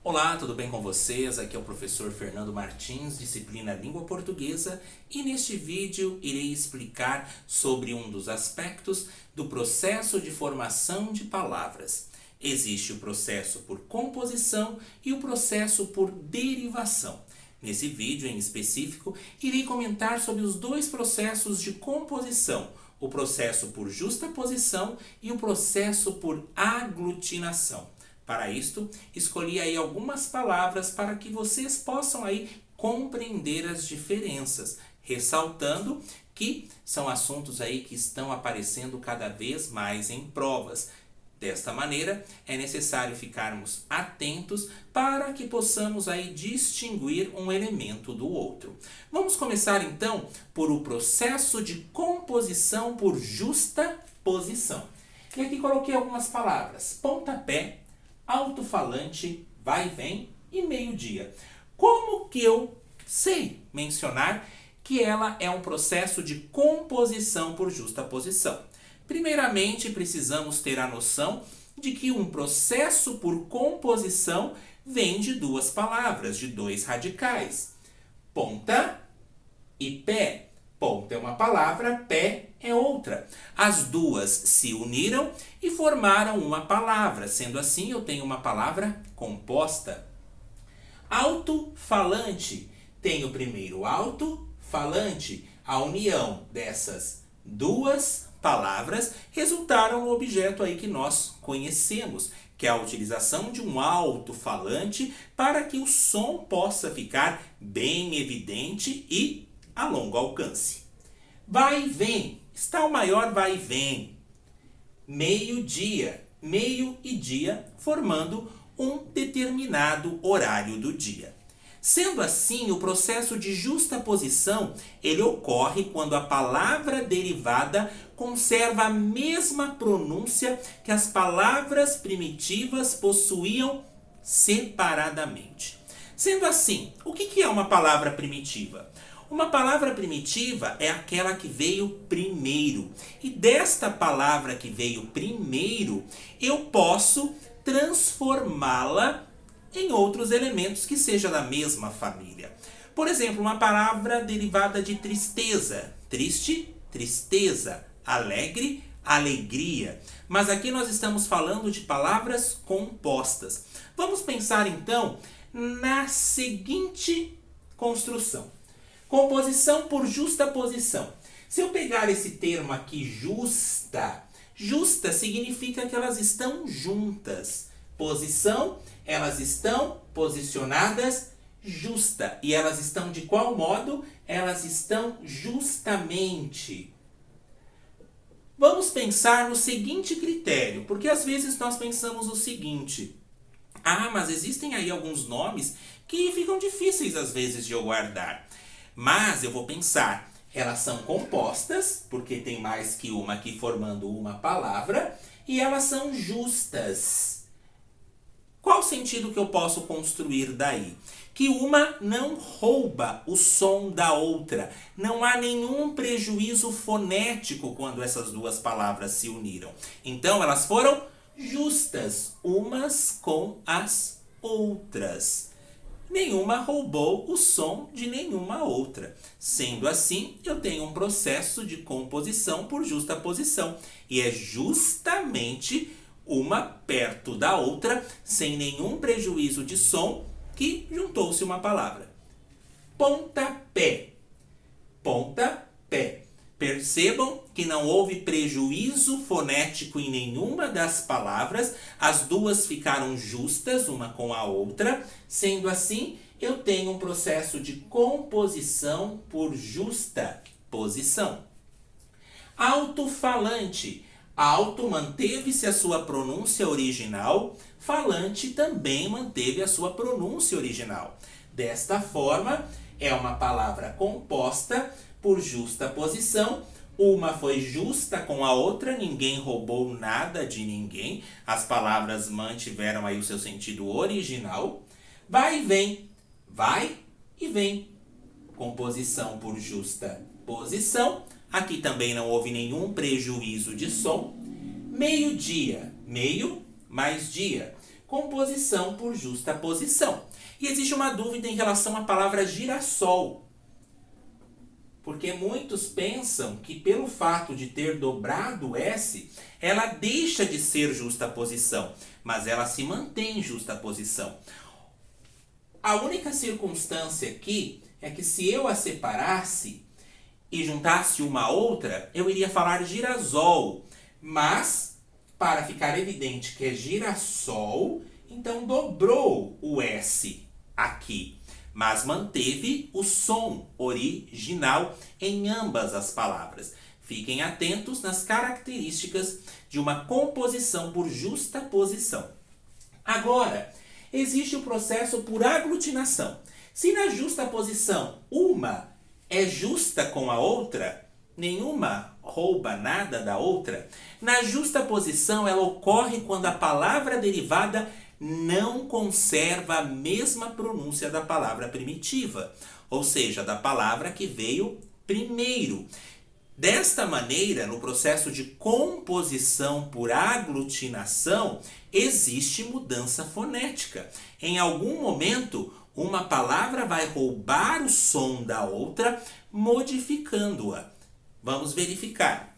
Olá, tudo bem com vocês? Aqui é o professor Fernando Martins, disciplina Língua Portuguesa, e neste vídeo irei explicar sobre um dos aspectos do processo de formação de palavras. Existe o processo por composição e o processo por derivação. Nesse vídeo em específico, irei comentar sobre os dois processos de composição, o processo por justaposição e o processo por aglutinação. Para isto, escolhi aí algumas palavras para que vocês possam aí compreender as diferenças, ressaltando que são assuntos aí que estão aparecendo cada vez mais em provas. Desta maneira, é necessário ficarmos atentos para que possamos aí distinguir um elemento do outro. Vamos começar então por o processo de composição por justaposição. E aqui coloquei algumas palavras: pontapé, alto-falante, vai e vem e meio-dia. Como que eu sei mencionar que ela é um processo de composição por justaposição? Primeiramente, precisamos ter a noção de que um processo por composição vem de duas palavras, de dois radicais. Ponta e pé. Ponta é uma palavra, pé é outra. As duas se uniram e formaram uma palavra. Sendo assim, eu tenho uma palavra composta. Alto-falante. Tenho primeiro alto-falante. A união dessas duas palavras resultaram no objeto aí que nós conhecemos, que é a utilização de um alto-falante para que o som possa ficar bem evidente e a longo alcance. Vai e vem. Está o maior vai e vem. Meio-dia. Meio e dia formando um determinado horário do dia. Sendo assim, o processo de justaposição, ele ocorre quando a palavra derivada conserva a mesma pronúncia que as palavras primitivas possuíam separadamente. Sendo assim, o que é uma palavra primitiva? Uma palavra primitiva é aquela que veio primeiro. E desta palavra que veio primeiro, eu posso transformá-la em outros elementos que sejam da mesma família. Por exemplo, uma palavra derivada de tristeza. Triste, tristeza. Alegre, alegria. Mas aqui nós estamos falando de palavras compostas. Vamos pensar então na seguinte construção. Composição por justaposição. Se eu pegar esse termo aqui, justa, justa significa que elas estão juntas. Posição, elas estão posicionadas justa. E elas estão de qual modo? Elas estão justamente. Vamos pensar no seguinte critério, porque às vezes nós pensamos o seguinte: mas existem aí alguns nomes que ficam difíceis às vezes de eu guardar. Mas eu vou pensar, elas são compostas, porque tem mais que uma aqui formando uma palavra, e elas são justas. Qual o sentido que eu posso construir daí? Que uma não rouba o som da outra. Não há nenhum prejuízo fonético quando essas duas palavras se uniram. Então elas foram justas umas com as outras. Nenhuma roubou o som de nenhuma outra. Sendo assim, eu tenho um processo de composição por justaposição. E é justamente uma perto da outra, sem nenhum prejuízo de som, que juntou-se uma palavra. Pontapé. Pontapé. Percebam que não houve prejuízo fonético em nenhuma das palavras, as duas ficaram justas uma com a outra. Sendo assim, eu tenho um processo de composição por justaposição. Alto-falante. Alto manteve-se a sua pronúncia original, falante também manteve a sua pronúncia original. Desta forma, é uma palavra composta por justaposição. Uma foi justa com a outra, ninguém roubou nada de ninguém. As palavras mantiveram aí o seu sentido original. Vai e vem. Vai e vem. Composição por justaposição. Aqui também não houve nenhum prejuízo de som. Meio-dia. Meio mais dia. composição por justaposição. E existe uma dúvida em relação à palavra girassol. Porque muitos pensam que pelo fato de ter dobrado o S, ela deixa de ser justaposição, mas ela se mantém justaposição. A única circunstância aqui é que se eu a separasse e juntasse uma a outra, eu iria falar girasol. Mas, para ficar evidente que é girassol, então dobrou o S aqui. Mas manteve o som original em ambas as palavras. Fiquem atentos nas características de uma composição por justaposição. Agora, existe o processo por aglutinação. Se na justaposição uma é justa com a outra, nenhuma rouba nada da outra, na justaposição ela ocorre quando a palavra derivada não conserva a mesma pronúncia da palavra primitiva, ou seja, da palavra que veio primeiro. Desta maneira, no processo de composição por aglutinação, existe mudança fonética. Em algum momento, uma palavra vai roubar o som da outra, modificando-a. Vamos verificar.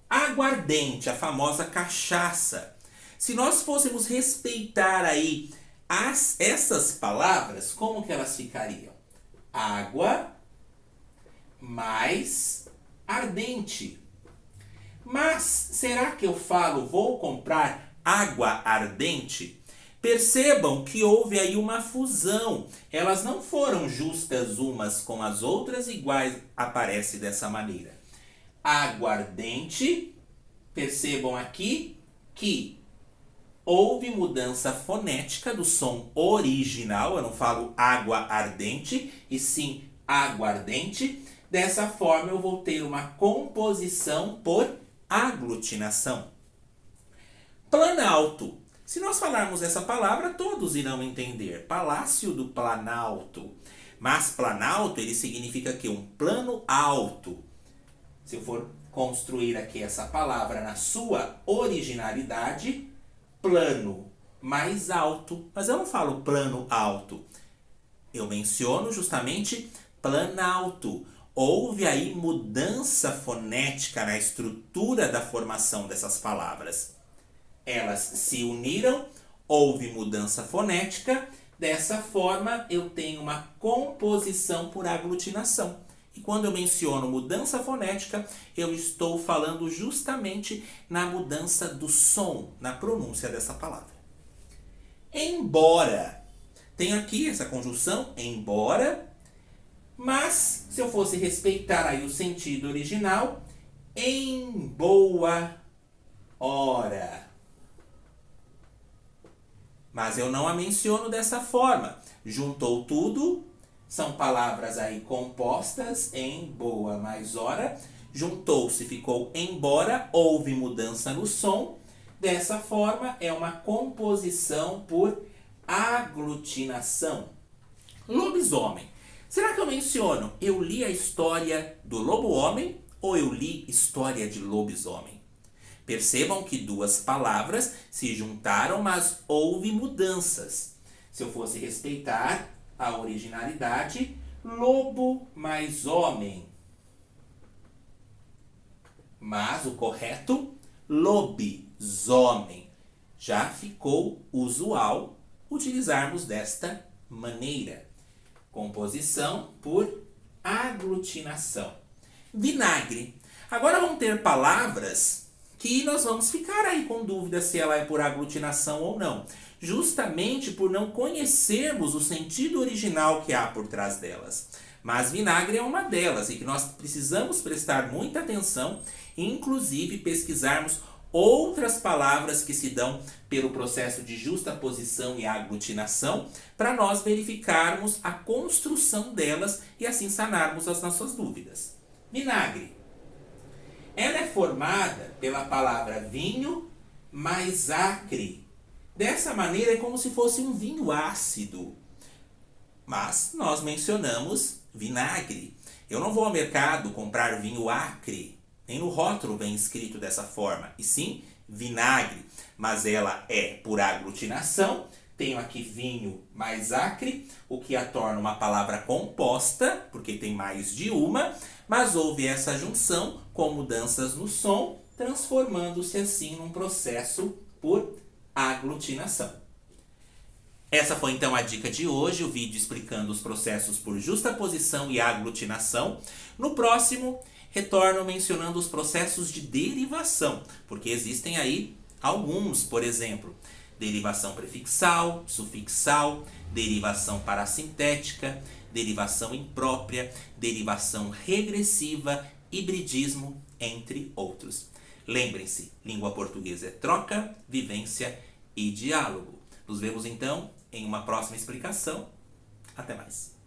Aguardente, a famosa cachaça. Se nós fôssemos respeitar aí essas palavras, como que elas ficariam? Água mais ardente. Mas será que eu falo vou comprar água ardente? Percebam que houve aí uma fusão. Elas não foram justas umas com as outras, iguais, aparece dessa maneira. Aguardente, percebam aqui que houve mudança fonética do som original. Eu não falo água ardente, e sim aguardente. Dessa forma eu vou ter uma composição por aglutinação. Planalto. Se nós falarmos essa palavra, todos irão entender. Palácio do Planalto. Mas Planalto, ele significa que um plano alto. Se eu for construir aqui essa palavra na sua originalidade, plano mais alto. Mas eu não falo plano alto. Eu menciono justamente planalto. Houve aí mudança fonética na estrutura da formação dessas palavras. Elas se uniram, houve mudança fonética. Dessa forma, eu tenho uma composição por aglutinação. E quando eu menciono mudança fonética, eu estou falando justamente na mudança do som, na pronúncia dessa palavra. Embora. Tenho aqui essa conjunção, embora, mas se eu fosse respeitar aí o sentido original, em boa hora. Mas eu não a menciono dessa forma. Juntou tudo. São palavras aí compostas em boa mais hora. Juntou-se, ficou embora, houve mudança no som. Dessa forma, é uma composição por aglutinação. Lobisomem. Será que eu menciono, eu li a história do lobo-homem ou eu li história de lobisomem? Percebam que duas palavras se juntaram, mas houve mudanças. Se eu fosse respeitar a originalidade, lobo mais homem. Mas o correto, lobisomem. Já ficou usual utilizarmos desta maneira. Composição por aglutinação. Vinagre. Agora vamos ter palavras que nós vamos ficar aí com dúvida se ela é por aglutinação ou não. Justamente por não conhecermos o sentido original que há por trás delas. Mas vinagre é uma delas e que nós precisamos prestar muita atenção e inclusive pesquisarmos outras palavras que se dão pelo processo de justaposição e aglutinação para nós verificarmos a construção delas e assim sanarmos as nossas dúvidas. Vinagre. Ela é formada pela palavra vinho mais acre. Dessa maneira é como se fosse um vinho ácido. Mas nós mencionamos vinagre. Eu não vou ao mercado comprar vinho acre. Nem no rótulo vem escrito dessa forma. E sim, vinagre. mas ela é por aglutinação. Tenho aqui vinho mais acre, o que a torna uma palavra composta, porque tem mais de uma, mas houve essa junção com mudanças no som, transformando-se assim num processo por aglutinação. Essa foi então a dica de hoje, o vídeo explicando os processos por justaposição e aglutinação. No próximo, retorno mencionando os processos de derivação, porque existem aí alguns, por exemplo, derivação prefixal, sufixal, derivação parassintética, derivação imprópria, derivação regressiva, hibridismo, entre outros. Lembrem-se, língua portuguesa é troca, vivência e diálogo. Nos vemos então em uma próxima explicação. Até mais.